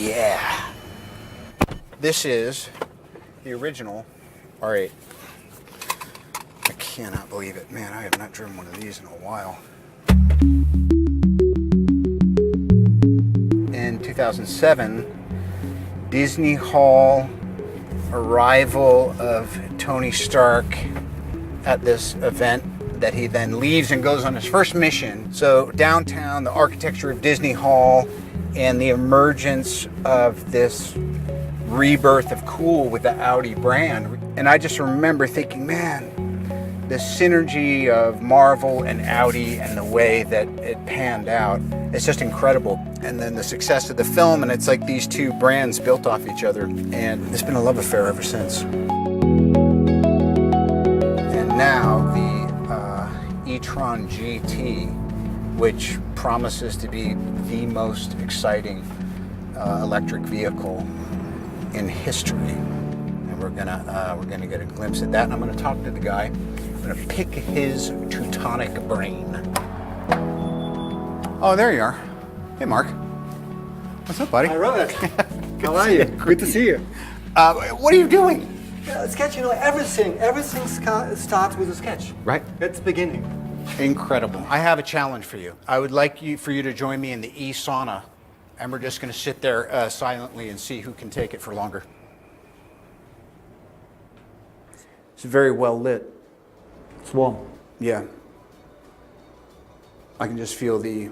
Yeah. This is the original R8. I cannot believe it. Man, I have not driven one of these in a while. In 2007, Disney Hall, arrival of Tony Stark at this event that he then leaves and goes on his first mission. So downtown, the architecture of Disney Hall and the emergence of this rebirth of cool with the Audi brand. And I just remember thinking, man, the synergy of Marvel and Audi and the way that it panned out, it's just incredible. And then the success of the film, and it's like these two brands built off each other. And it's been a love affair ever since. And now the e-tron GT, which promises to be the most exciting electric vehicle in history. And we're gonna get a glimpse at that. And I'm gonna talk to the guy. I'm gonna pick his Teutonic brain. Oh, there you are. Hey, Mark. What's up, buddy? Hi, Robert. How are you? Good to see you. What are you doing? Sketch, you know, everything starts with a sketch. Right. That's the beginning. Incredible. I have a challenge for you. I would like for you to join me in the e-sauna, and we're just going to sit there silently and see who can take it for longer. It's very well lit. It's warm. Yeah. I can just feel the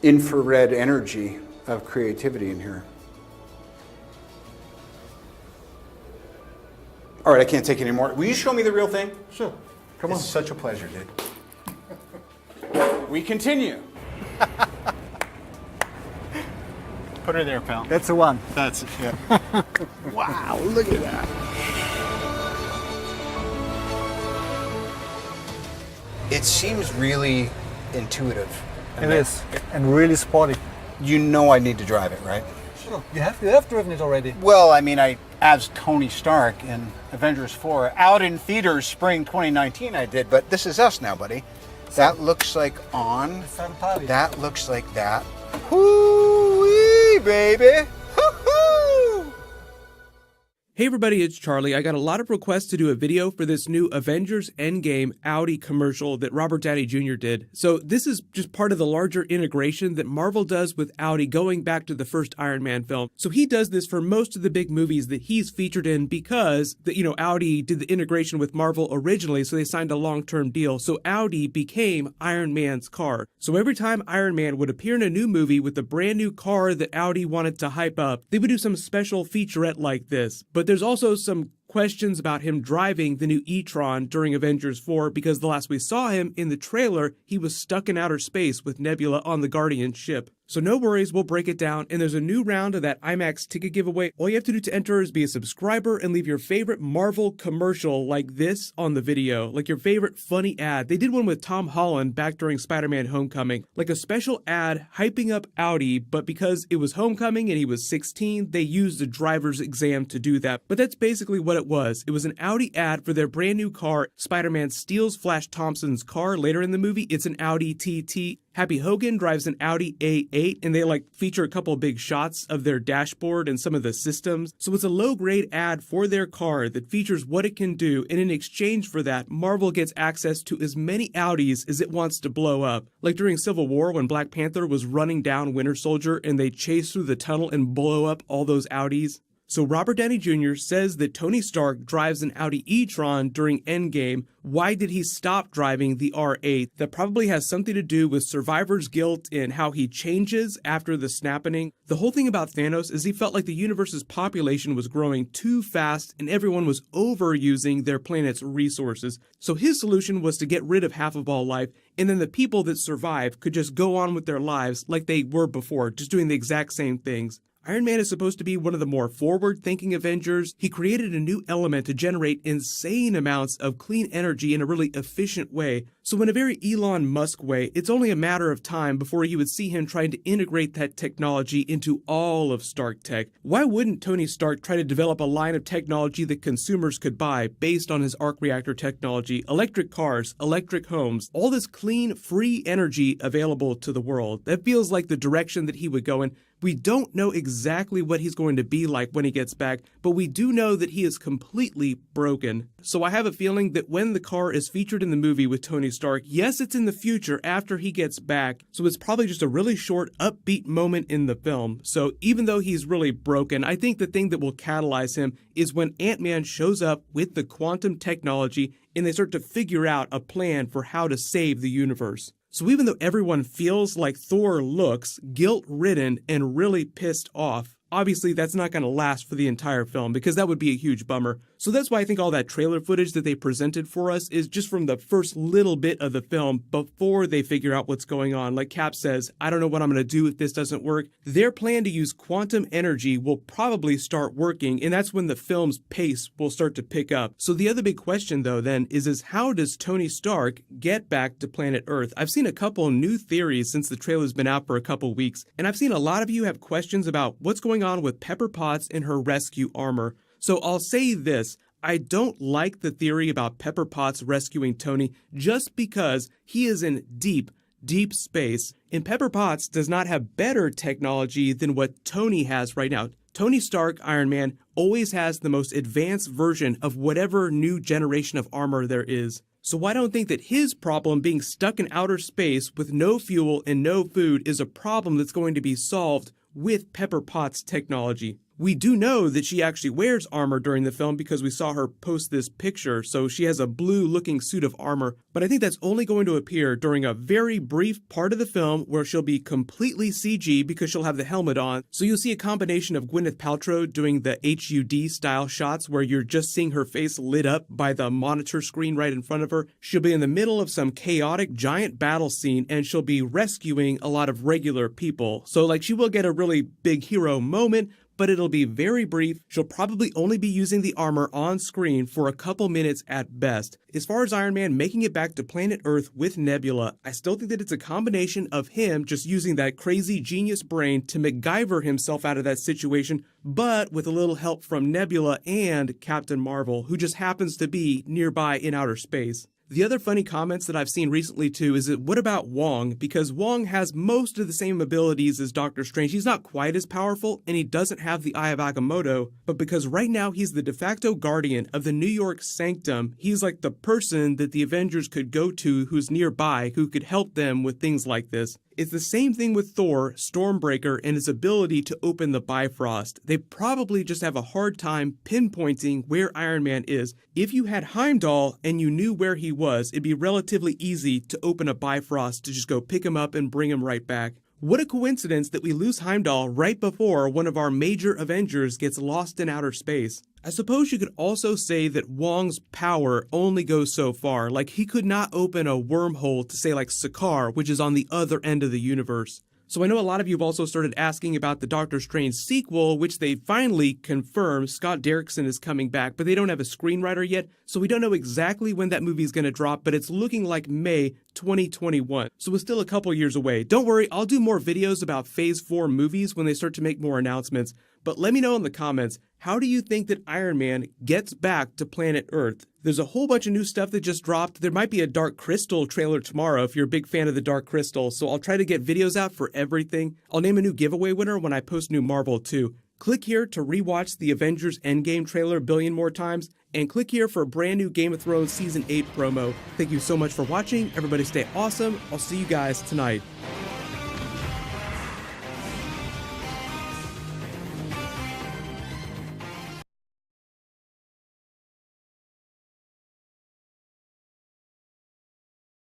infrared energy of creativity in here. All right, I can't take any more. Will you show me the real thing? Sure. Come on. It's such a pleasure, dude. We continue. Put her there, pal. That's the one. That's it, yeah. Wow, look at that. It seems really intuitive. It is. And really sporty. You know I need to drive it, right? Sure. You have driven it already. Well, I mean, as Tony Stark in Avengers 4, out in theaters spring 2019 I did, but this is us now, buddy. That looks like on. That looks like that. Whoo-wee, baby. Hoo-hoo! Hey everybody, it's Charlie. I got a lot of requests to do a video for this new Avengers Endgame Audi commercial that Robert Downey Jr. did. So this is just part of the larger integration that Marvel does with Audi going back to the first Iron Man film. So he does this for most of the big movies that he's featured in because, Audi did the integration with Marvel originally, so they signed a long-term deal. So Audi became Iron Man's car. So every time Iron Man would appear in a new movie with a brand new car that Audi wanted to hype up, they would do some special featurette like this. But there's also some questions about him driving the new e-tron during Avengers 4 because the last we saw him in the trailer, he was stuck in outer space with Nebula on the Guardian ship. So no worries, we'll break it down, and there's a new round of that IMAX ticket giveaway. All you have to do to enter is be a subscriber and leave your favorite Marvel commercial like this on the video, like your favorite funny ad. They did one with Tom Holland back during Spider-Man Homecoming, like a special ad hyping up Audi, but because it was Homecoming and he was 16, they used the driver's exam to do that. But that's basically what it was. It was an Audi ad for their brand new car. Spider-Man steals Flash Thompson's car later in the movie. It's an Audi TT. Happy Hogan drives an Audi A8, and they feature a couple of big shots of their dashboard and some of the systems. So it's a low-grade ad for their car that features what it can do, and in exchange for that, Marvel gets access to as many Audis as it wants to blow up. Like during Civil War when Black Panther was running down Winter Soldier and they chase through the tunnel and blow up all those Audis. So Robert Downey Jr. says that Tony Stark drives an Audi e-tron during Endgame. Why did he stop driving the R8? That probably has something to do with survivor's guilt and how he changes after the snapping. The whole thing about Thanos is he felt like the universe's population was growing too fast and everyone was overusing their planet's resources. So his solution was to get rid of half of all life, and then the people that survive could just go on with their lives like they were before, just doing the exact same things. Iron Man is supposed to be one of the more forward-thinking Avengers. He created a new element to generate insane amounts of clean energy in a really efficient way. So in a very Elon Musk way, it's only a matter of time before you would see him trying to integrate that technology into all of Stark Tech. Why wouldn't Tony Stark try to develop a line of technology that consumers could buy based on his arc reactor technology, electric cars, electric homes, all this clean, free energy available to the world? That feels like the direction that he would go in. We don't know exactly what he's going to be like when he gets back, but we do know that he is completely broken. So I have a feeling that when the car is featured in the movie with Tony Stark, yes, it's in the future after he gets back, so it's probably just a really short, upbeat moment in the film. So even though he's really broken, I think the thing that will catalyze him is when Ant-Man shows up with the quantum technology and they start to figure out a plan for how to save the universe. So even though everyone feels like Thor looks guilt-ridden and really pissed off, obviously that's not going to last for the entire film because that would be a huge bummer. So that's why I think all that trailer footage that they presented for us is just from the first little bit of the film before they figure out what's going on. Like Cap says, I don't know what I'm going to do if this doesn't work. Their plan to use quantum energy will probably start working, and that's when the film's pace will start to pick up. So the other big question though then is how does Tony Stark get back to planet Earth? I've seen a couple new theories since the trailer's been out for a couple weeks, and I've seen a lot of you have questions about what's going on with Pepper Potts and her rescue armor. So I'll say this, I don't like the theory about Pepper Potts rescuing Tony just because he is in deep space, and Pepper Potts does not have better technology than what Tony has right now. Tony Stark, Iron Man, always has the most advanced version of whatever new generation of armor there is. So I don't think that his problem being stuck in outer space with no fuel and no food is a problem that's going to be solved with Pepper Potts' technology. We do know that she actually wears armor during the film because we saw her post this picture, so she has a blue-looking suit of armor, but I think that's only going to appear during a very brief part of the film where she'll be completely CG because she'll have the helmet on. So you'll see a combination of Gwyneth Paltrow doing the HUD style shots where you're just seeing her face lit up by the monitor screen right in front of her. She'll be in the middle of some chaotic giant battle scene and she'll be rescuing a lot of regular people. So like she will get a really big hero moment, but it'll be very brief. She'll probably only be using the armor on screen for a couple minutes at best. As far as Iron Man making it back to planet Earth with Nebula, I still think that it's a combination of him just using that crazy genius brain to MacGyver himself out of that situation, but with a little help from Nebula and Captain Marvel, who just happens to be nearby in outer space. The other funny comments that I've seen recently too is that what about Wong? Because Wong has most of the same abilities as Doctor Strange. He's not quite as powerful and he doesn't have the Eye of Agamotto, but because right now he's the de facto guardian of the New York Sanctum, he's like the person that the Avengers could go to who's nearby who could help them with things like this. It's the same thing with Thor, Stormbreaker, and his ability to open the Bifrost. They probably just have a hard time pinpointing where Iron Man is. If you had Heimdall and you knew where he was, it'd be relatively easy to open a Bifrost to just go pick him up and bring him right back. What a coincidence that we lose Heimdall right before one of our major Avengers gets lost in outer space. I suppose you could also say that Wong's power only goes so far, like he could not open a wormhole to say like Sakaar, which is on the other end of the universe. So I know a lot of you have also started asking about the Doctor Strange sequel, which they finally confirmed. Scott Derrickson is coming back, but they don't have a screenwriter yet, so we don't know exactly when that movie is going to drop, but it's looking like May 2021. So it's still a couple years away. Don't worry, I'll do more videos about Phase 4 movies when they start to make more announcements. But let me know in the comments, how do you think that Iron Man gets back to planet Earth? There's a whole bunch of new stuff that just dropped. There might be a Dark Crystal trailer tomorrow if you're a big fan of the Dark Crystal, so I'll try to get videos out for everything. I'll name a new giveaway winner when I post new Marvel too. Click here to rewatch the Avengers Endgame trailer a billion more times, and click here for a brand new Game of Thrones Season 8 promo. Thank you so much for watching. Everybody stay awesome. I'll see you guys tonight.